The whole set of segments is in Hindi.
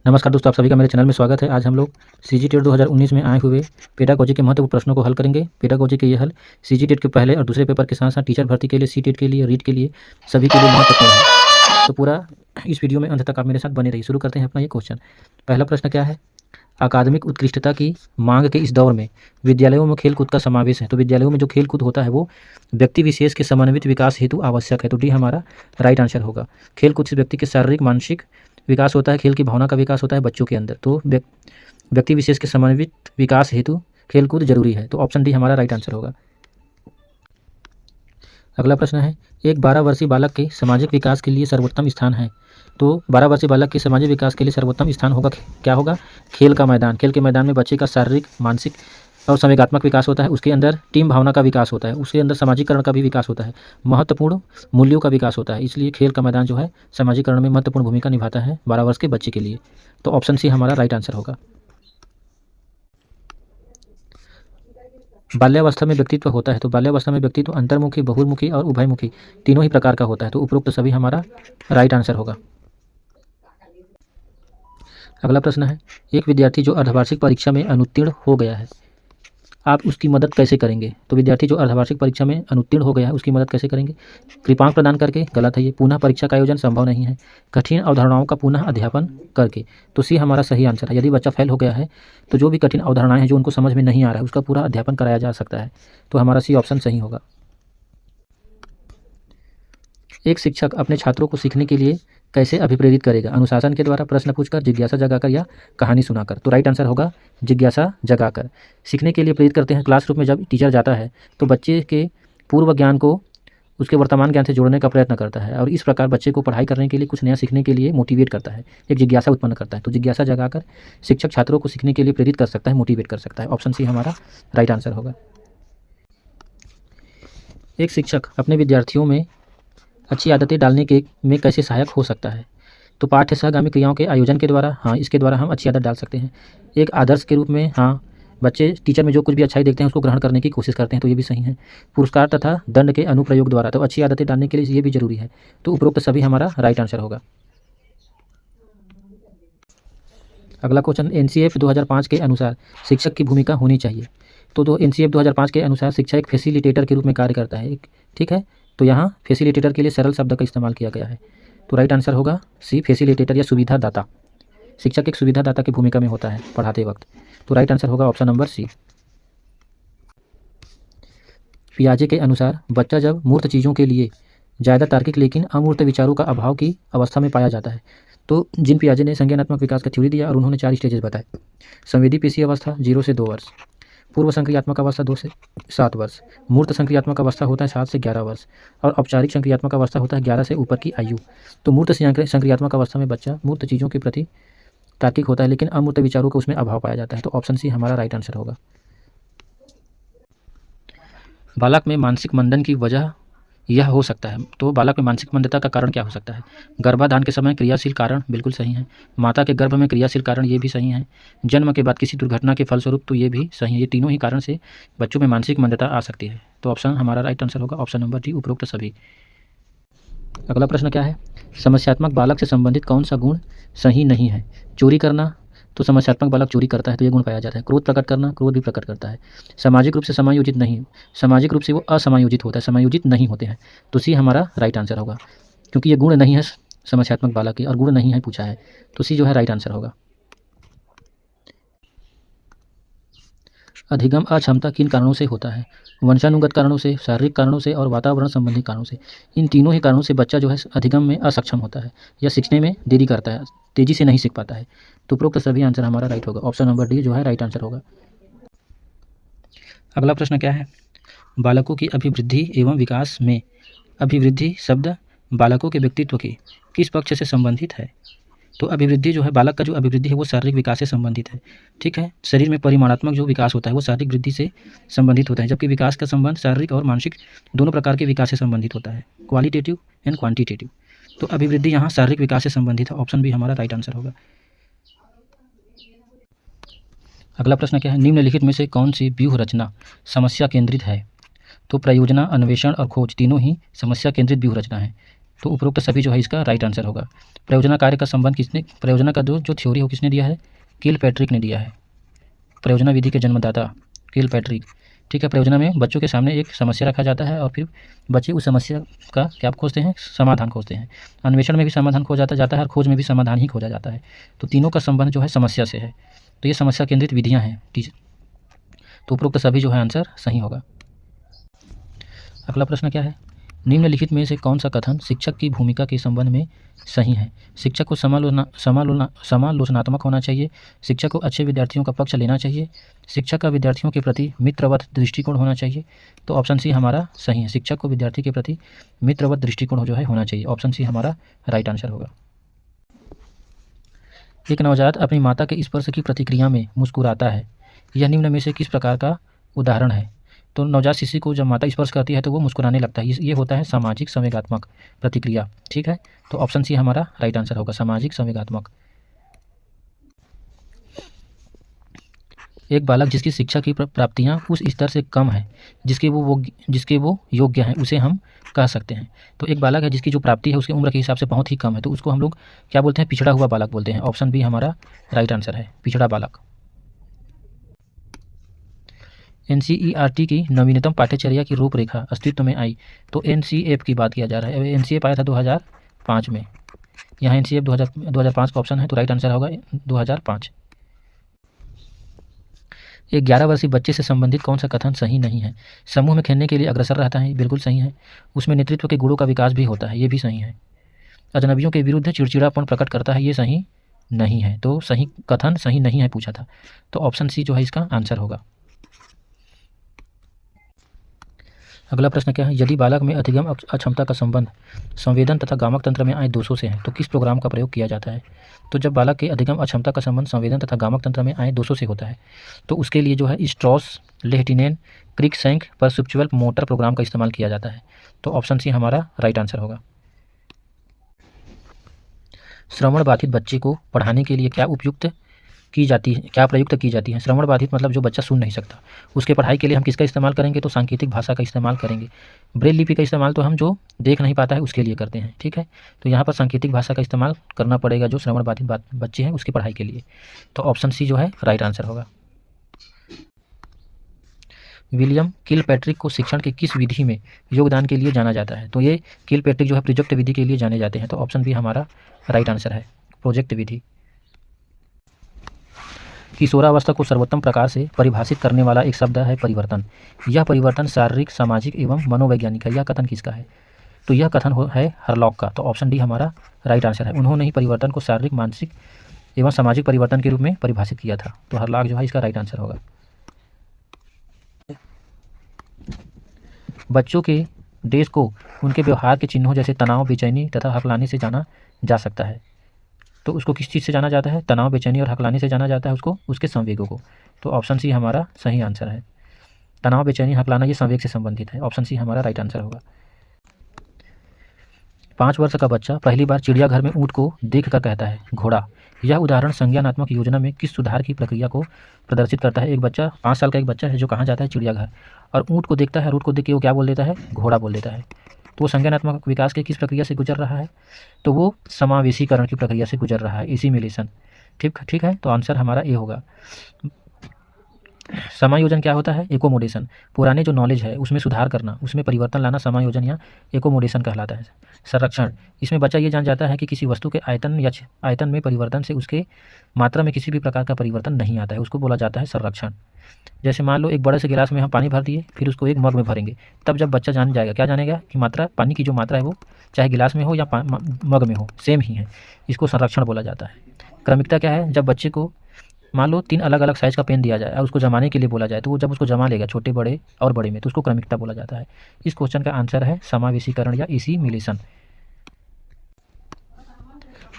नमस्कार दोस्तों, आप सभी का मेरे चैनल में स्वागत है। आज हम लोग सीजीटेट 2019 में आए हुए पेडागोजी के महत्वपूर्ण प्रश्नों को हल करेंगे। पेडागोजी के ये हल सीजीटेट के पहले और दूसरे पेपर के साथ साथ टीचर भर्ती के लिए, सीटेट के लिए, रीट के लिए, सभी के लिए महत्वपूर्ण है। तो पूरा इस वीडियो में अंत तक आप मेरे साथ बने रहिए। शुरू करते हैं अपना ये क्वेश्चन। पहला प्रश्न क्या है? अकादमिक उत्कृष्टता की मांग के इस दौर में विद्यालयों में खेलकूद का समावेश है। तो विद्यालयों में जो खेलकूद होता है वो व्यक्ति विशेष के समन्वित विकास हेतु आवश्यक है। तो डी हमारा राइट आंसर होगा। खेलकूद से व्यक्ति के शारीरिक मानसिक विकास होता है, खेल की भावना का विकास होता है बच्चों के अंदर। तो व्यक्ति विशेष के समन्वित विकास हेतु खेलकूद जरूरी है। तो ऑप्शन डी हमारा राइट आंसर होगा। अगला प्रश्न है, एक 12 वर्षीय बालक के सामाजिक विकास के लिए सर्वोत्तम स्थान है। तो 12 वर्षीय बालक के सामाजिक विकास के लिए सर्वोत्तम स्थान होगा, क्या होगा? खेल का मैदान। खेल के मैदान में बच्चे का शारीरिक, मानसिक और संवेगात्मक विकास होता है। उसके अंदर टीम भावना का विकास होता है। उसके अंदर सामाजिकरण का भी विकास होता है। महत्वपूर्ण मूल्यों का विकास होता है। इसलिए खेल का मैदान जो है सामाजिकरण में महत्वपूर्ण भूमिका निभाता है 12 वर्ष के बच्चे के लिए। तो ऑप्शन सी हमारा राइट आंसर होगा। बाल्यावस्था में व्यक्तित्व होता है। तो बाल्यावस्था में व्यक्तित्व अंतर्मुखी, बहुमुखी और उभयमुखी तीनों ही प्रकार का होता है। तो उपरोक्त सभी हमारा राइट आंसर होगा। अगला प्रश्न है, एक विद्यार्थी जो अर्धवार्षिक परीक्षा में अनुत्तीर्ण हो गया है, आप उसकी मदद कैसे करेंगे? तो विद्यार्थी जो अर्धवार्षिक परीक्षा में अनुत्तीर्ण हो गया है उसकी मदद कैसे करेंगे? कृपांक प्रदान करके? गलत है ये। पुनः परीक्षा का आयोजन? संभव नहीं है। कठिन अवधारणाओं का पुनः अध्यापन करके? तो सी हमारा सही आंसर है। यदि बच्चा फेल हो गया है तो जो भी कठिन अवधारणाएं हैं जो उनको समझ में नहीं आ रहा है उसका पूरा अध्यापन कराया जा सकता है। तो हमारा सी ऑप्शन सही होगा। एक शिक्षक अपने छात्रों को सीखने के लिए कैसे अभिप्रेरित करेगा? अनुशासन के द्वारा, प्रश्न पूछकर, जिज्ञासा जगाकर या कहानी सुनाकर? तो राइट आंसर होगा जिज्ञासा जगाकर। सीखने के लिए प्रेरित करते हैं क्लासरूम में जब टीचर जाता है तो बच्चे के पूर्व ज्ञान को उसके वर्तमान ज्ञान से जोड़ने का प्रयत्न करता है और इस प्रकार बच्चे को पढ़ाई करने के लिए, कुछ नया सीखने के लिए मोटिवेट करता है, एक जिज्ञासा उत्पन्न करता है। तो जिज्ञासा जगाकर शिक्षक छात्रों को सीखने के लिए प्रेरित कर सकता है, मोटिवेट कर सकता है। ऑप्शन सी हमारा राइट आंसर होगा। एक शिक्षक अपने विद्यार्थियों में अच्छी आदतें डालने के में कैसे सहायक हो सकता है? तो पाठ्य सहगामी क्रियाओं के आयोजन के द्वारा, हाँ, इसके द्वारा हम अच्छी आदत डाल सकते हैं। एक आदर्श के रूप में, हाँ, बच्चे टीचर में जो कुछ भी अच्छाई देखते हैं उसको ग्रहण करने की कोशिश करते हैं, तो ये भी सही है। पुरस्कार तथा दंड के अनुप्रयोग द्वारा, तो अच्छी आदतें डालने के लिए ये भी जरूरी है। तो उपरोक्त सभी हमारा राइट आंसर होगा। अगला क्वेश्चन, एनसीएफ 2005 के अनुसार शिक्षक की भूमिका होनी चाहिए। तो एनसीएफ 2005 के अनुसार शिक्षा एक फैसिलिटेटर के रूप में कार्य करता है, ठीक है। तो यहाँ फैसिलिटेटर के लिए सरल शब्द का इस्तेमाल किया गया है। तो राइट आंसर होगा सी, फैसिलिटेटर या सुविधादाता। शिक्षक एक सुविधादाता की भूमिका में होता है पढ़ाते वक्त। तो राइट आंसर होगा ऑप्शन नंबर सी। पियाजे के अनुसार बच्चा जब मूर्त चीज़ों के लिए ज़्यादा तार्किक लेकिन अमूर्त विचारों का अभाव की अवस्था में पाया जाता है। तो जिन पियाजे ने संज्ञानात्मक विकास का थ्योरी दिया और उन्होंने 4 स्टेजेस बताए। संवेदी पेशी अवस्था 0 से 2 वर्ष, पूर्व संक्रियात्मक अवस्था 2 से 7 वर्ष, मूर्त संक्रियात्मक अवस्था होता है 7 से 11 वर्ष और औपचारिक संक्रियात्मक अवस्था होता है 11 से ऊपर की आयु। तो मूर्त संक्रियात्मक अवस्था में बच्चा मूर्त चीज़ों के प्रति तार्किक होता है लेकिन अमूर्त विचारों का उसमें अभाव पाया जाता है। तो ऑप्शन सी हमारा राइट आंसर होगा। बालक में मानसिक मंदन की वजह यह हो सकता है। तो बालक में मानसिक मंदता का कारण क्या हो सकता है? गर्भाधान के समय क्रियाशील कारण, बिल्कुल सही है। माता के गर्भ में क्रियाशील कारण, ये भी सही है। जन्म के बाद किसी दुर्घटना के फलस्वरूप, तो ये भी सही है। ये तीनों ही कारण से बच्चों में मानसिक मंदता आ सकती है। तो ऑप्शन हमारा राइट आंसर होगा, ऑप्शन नंबर डी, उपरोक्त सभी। अगला प्रश्न क्या है? समस्यात्मक बालक से संबंधित कौन सा गुण सही नहीं है? चोरी करना, तो समस्यात्मक बालक चोरी करता है तो ये गुण पाया जाता है। क्रोध प्रकट करना, क्रोध भी प्रकट करता है। सामाजिक रूप से समायोजित नहीं, सामाजिक रूप से वो असमायोजित होता है, समायोजित नहीं होते हैं। तो सी हमारा राइट आंसर होगा क्योंकि ये गुण नहीं है समस्यात्मक बालक की और गुण नहीं है पूछा है। तो सी जो है राइट आंसर होगा। अधिगम अक्षमता किन कारणों से होता है? वंशानुगत कारणों से, शारीरिक कारणों से और वातावरण संबंधी कारणों से। इन तीनों ही कारणों से बच्चा जो है अधिगम में असक्षम होता है या सीखने में देरी करता है, तेजी से नहीं सीख पाता है। तो उपरोक्त सभी आंसर हमारा राइट होगा, ऑप्शन नंबर डी जो है राइट आंसर होगा। अगला प्रश्न क्या है? बालकों की अभिवृद्धि एवं विकास में अभिवृद्धि शब्द बालकों के व्यक्तित्व के किस पक्ष से संबंधित है? तो अभिवृद्धि जो है, बालक का जो अभिवृद्धि है वो शारीरिक विकास से संबंधित है, ठीक है। शरीर में परिमाणात्मक जो विकास होता है वो शारीरिक वृद्धि से संबंधित होता है, जबकि विकास का संबंध शारीरिक और मानसिक दोनों प्रकार के विकास से संबंधित होता है, क्वालिटेटिव एंड क्वांटिटेटिव। तो अभिवृद्धि यहाँ शारीरिक विकास से संबंधित है, ऑप्शन भी हमारा राइट आंसर होगा। अगला प्रश्न क्या है? निम्नलिखित में से कौन सी व्यूह रचना समस्या केंद्रित है? तो प्रयोजना, अन्वेषण और खोज तीनों ही समस्या केंद्रित व्यूह रचना है। तो उपरोक्त सभी जो है इसका राइट आंसर होगा। प्रयोजना कार्य का संबंध किसने, प्रयोजना का जो थ्योरी हो किसने दिया है, किलपैट्रिक ने दिया है। प्रयोजना विधि के जन्मदाता किलपैट्रिक। ठीक है, प्रयोजना में बच्चों के सामने एक समस्या रखा जाता है और फिर बच्चे उस समस्या का क्या खोजते हैं, समाधान खोजते हैं। अन्वेषण में भी समाधान खोजा जाता है और खोज में भी समाधान ही खोजा जाता है। तो तीनों का संबंध जो है समस्या से है। तो ये समस्या केंद्रित विधियाँ हैं। तो उपरोक्त सभी जो है आंसर सही होगा। अगला प्रश्न क्या है, निम्नलिखित में से कौन सा कथन शिक्षक की भूमिका के संबंध में सही है। शिक्षक को समालोचनात्मक होना चाहिए, शिक्षक को अच्छे विद्यार्थियों का पक्ष लेना चाहिए, शिक्षक का विद्यार्थियों के प्रति मित्रवत दृष्टिकोण होना चाहिए। तो ऑप्शन सी हमारा सही है, शिक्षक को विद्यार्थी के प्रति मित्रवत दृष्टिकोण जो है होना चाहिए। ऑप्शन सी हमारा राइट आंसर होगा। एक नवजात अपनी माता के स्पर्श की प्रतिक्रिया में मुस्कुराता है, यह निम्न में से किस प्रकार का उदाहरण है। तो नवजात शिशु को जब माता स्पर्श करती है तो वो मुस्कुराने लगता है, ये होता है सामाजिक संवेगात्मक प्रतिक्रिया। ठीक है, तो ऑप्शन सी हमारा राइट आंसर होगा, सामाजिक संवेगात्मक। एक बालक जिसकी शिक्षा की प्राप्तियां उस स्तर से कम है जिसके वो योग्य हैं, उसे हम कह सकते हैं। तो एक बालक है जिसकी जो प्राप्ति है उसकी उम्र के हिसाब से बहुत ही कम है, तो उसको हम लोग क्या बोलते हैं, पिछड़ा हुआ बालक बोलते हैं। ऑप्शन बी हमारा राइट आंसर है, पिछड़ा बालक। एनसीईआरटी की नवीनतम पाठ्यचर्या की रूपरेखा अस्तित्व में आई। तो एनसीएफ की बात किया जा रहा है। एनसीएफ आया था 2005 में, यहाँ एनसीएफ 2005 का ऑप्शन है, तो राइट आंसर होगा 2005। एक 11 वर्षीय बच्चे से संबंधित कौन सा कथन सही नहीं है। समूह में खेलने के लिए अग्रसर रहता है, बिल्कुल सही है। उसमें नेतृत्व के गुणों का विकास भी होता है, ये भी सही है। अजनबियों के विरुद्ध चिड़चिड़ापन प्रकट करता है, ये सही नहीं है। तो सही कथन सही नहीं है पूछा था, तो ऑप्शन सी जो है इसका आंसर होगा। अगला प्रश्न क्या है, यदि बालक में अधिगम अक्षमता का संबंध संवेदन तथा गामक तंत्र में आए दोषों से है तो किस प्रोग्राम का प्रयोग किया जाता है। तो जब बालक के अधिगम अक्षमता का संबंध संवेदन तथा गामक तंत्र में आए दोषों से होता है तो उसके लिए जो है स्ट्रॉस लेहटिनेन क्रिकसैंक परसेप्चुअल मोटर प्रोग्राम का इस्तेमाल किया जाता है। तो ऑप्शन सी हमारा राइट आंसर होगा। श्रवण बाधित बच्चे को पढ़ाने के लिए क्या प्रयुक्त की जाती है। श्रवण बाधित मतलब जो बच्चा सुन नहीं सकता, उसके पढ़ाई के लिए हम किसका इस्तेमाल करेंगे, तो सांकेतिक भाषा का इस्तेमाल करेंगे। ब्रेल लिपि का इस्तेमाल तो हम जो देख नहीं पाता है उसके लिए करते हैं। ठीक है, तो यहाँ पर सांकेतिक भाषा का इस्तेमाल करना पड़ेगा जो श्रवण बाधित बच्चे हैं उसकी पढ़ाई के लिए। तो ऑप्शन सी जो है राइट आंसर होगा। विलियम किलपैट्रिक को शिक्षण के किस विधि में योगदान के लिए जाना जाता है। तो ये किलपैट्रिक जो है प्रोजेक्ट विधि के लिए जाने जाते हैं। तो ऑप्शन बी हमारा राइट आंसर है, प्रोजेक्ट विधि। किशोरावस्था को सर्वोत्तम प्रकार से परिभाषित करने वाला एक शब्द है परिवर्तन। यह परिवर्तन शारीरिक, सामाजिक एवं मनोवैज्ञानिक है। यह कथन किसका है, तो यह कथन है हरलॉक का। तो ऑप्शन डी हमारा राइट आंसर है। उन्होंने ही परिवर्तन को शारीरिक, मानसिक एवं सामाजिक परिवर्तन के रूप में परिभाषित किया था। तो हरलॉक जो है इसका राइट आंसर होगा। बच्चों के देश को उनके व्यवहार के चिन्हों जैसे तनाव, बेचैनी तथा हकलाने से जाना जा सकता है। तो उसको किस चीज़ से जाना जाता है, तनाव, बेचैनी और हकलाने से जाना जाता है उसको, उसके संवेगों को। तो ऑप्शन सी हमारा सही आंसर है। तनाव, बेचैनी, हकलाना ये संवेग से संबंधित है। ऑप्शन सी हमारा राइट आंसर होगा। 5 वर्ष का बच्चा पहली बार चिड़ियाघर में ऊँट को देखकर कहता है घोड़ा। यह उदाहरण संज्ञानात्मक योजना में किस सुधार की प्रक्रिया को प्रदर्शित करता है। एक बच्चा 5 साल का एक बच्चा है जो कहाँ जाता है, चिड़ियाघर, और ऊँट को देखता है और ऊँट को देख के वो क्या बोल देता है, घोड़ा बोल देता है। तो वो संज्ञानात्मक विकास के किस प्रक्रिया से गुजर रहा है, तो वो समावेशीकरण की प्रक्रिया से गुजर रहा है, एसिमिलेशन। ठीक है, तो आंसर हमारा ए होगा। समायोजन क्या होता है, एकोमोडेशन। पुराने जो नॉलेज है उसमें सुधार करना, उसमें परिवर्तन लाना समायोजन या एकोमोडेशन कहलाता है। संरक्षण, इसमें बच्चा ये जान जाता है कि किसी वस्तु के आयतन में परिवर्तन से उसके मात्रा में किसी भी प्रकार का परिवर्तन नहीं आता है, उसको बोला जाता है संरक्षण। जैसे मान लो एक बड़े से गिलास में हम पानी भर दिए, फिर उसको एक मग में भरेंगे, तब जब बच्चा जान जाएगा, क्या जानेगा कि मात्रा, पानी की जो मात्रा है वो चाहे गिलास में हो या मग में हो सेम ही है, इसको संरक्षण बोला जाता है। क्रमिकता क्या है, जब बच्चे को मान लो 3 अलग अलग साइज़ का पेन दिया जाए और उसको जमाने के लिए बोला जाए, तो वो जब उसको जमा लेगा छोटे, बड़े और बड़े में, तो उसको क्रमिकता बोला जाता है। इस क्वेश्चन का आंसर है समावेशीकरण या एसिमिलेशन।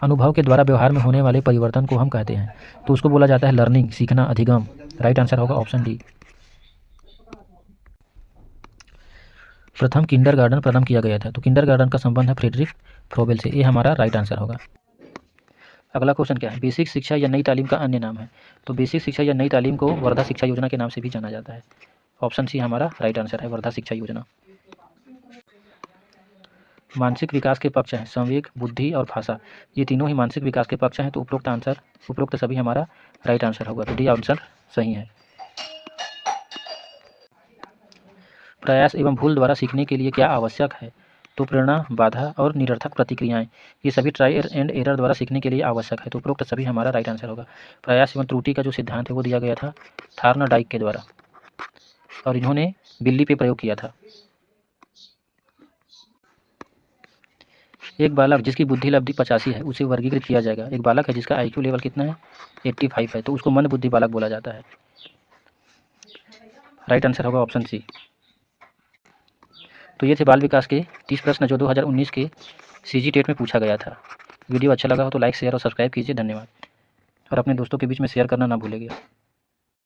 अनुभव के द्वारा व्यवहार में होने वाले परिवर्तन को हम कहते हैं, तो उसको बोला जाता है लर्निंग, सीखना, अधिगम। राइट आंसर होगा ऑप्शन डी। प्रथम किंडरगार्टन प्रदान किया गया था, तो किंडरगार्टन का संबंध है फ्रेडरिक फ्रोबेल से। ये हमारा राइट आंसर होगा। अगला क्वेश्चन क्या है, बेसिक शिक्षा या नई तालीम का अन्य नाम है। तो बेसिक शिक्षा या नई तालीम को वर्धा शिक्षा योजना के नाम से भी जाना जाता है। ऑप्शन सी हमारा राइट आंसर है, वर्धा शिक्षा योजना। मानसिक विकास के पक्ष हैं संवेग, बुद्धि और भाषा। ये तीनों ही मानसिक विकास के पक्ष हैं, तो उपरोक्त सभी हमारा राइट आंसर होगा। तो डी आंसर सही है। प्रयास एवं भूल द्वारा सीखने के लिए क्या आवश्यक है? तो प्रेरणा, बाधा और निरर्थक प्रतिक्रियाएं, ये सभी ट्राई एंड एरर द्वारा सीखने के लिए आवश्यक है। तो उपरोक्त सभी हमारा राइट आंसर होगा। प्रयास एवं त्रुटि का जो सिद्धांत है वो दिया गया था थॉर्नडाइक के द्वारा, और इन्होंने बिल्ली पे प्रयोग किया था। एक बालक जिसकी बुद्धि लब्धि 85 है उसे वर्गीकृत किया जाएगा। एक बालक है जिसका IQ लेवल कितना है? 85 है, तो उसको मंद बुद्धि बालक बोला जाता है। राइट आंसर होगा ऑप्शन सी। तो ये थे बाल विकास के 30 प्रश्न जो 2019 के CG टेट में पूछा गया था। वीडियो अच्छा लगा हो तो लाइक, शेयर और सब्सक्राइब कीजिए। धन्यवाद। और अपने दोस्तों के बीच में शेयर करना ना भूलिएगा।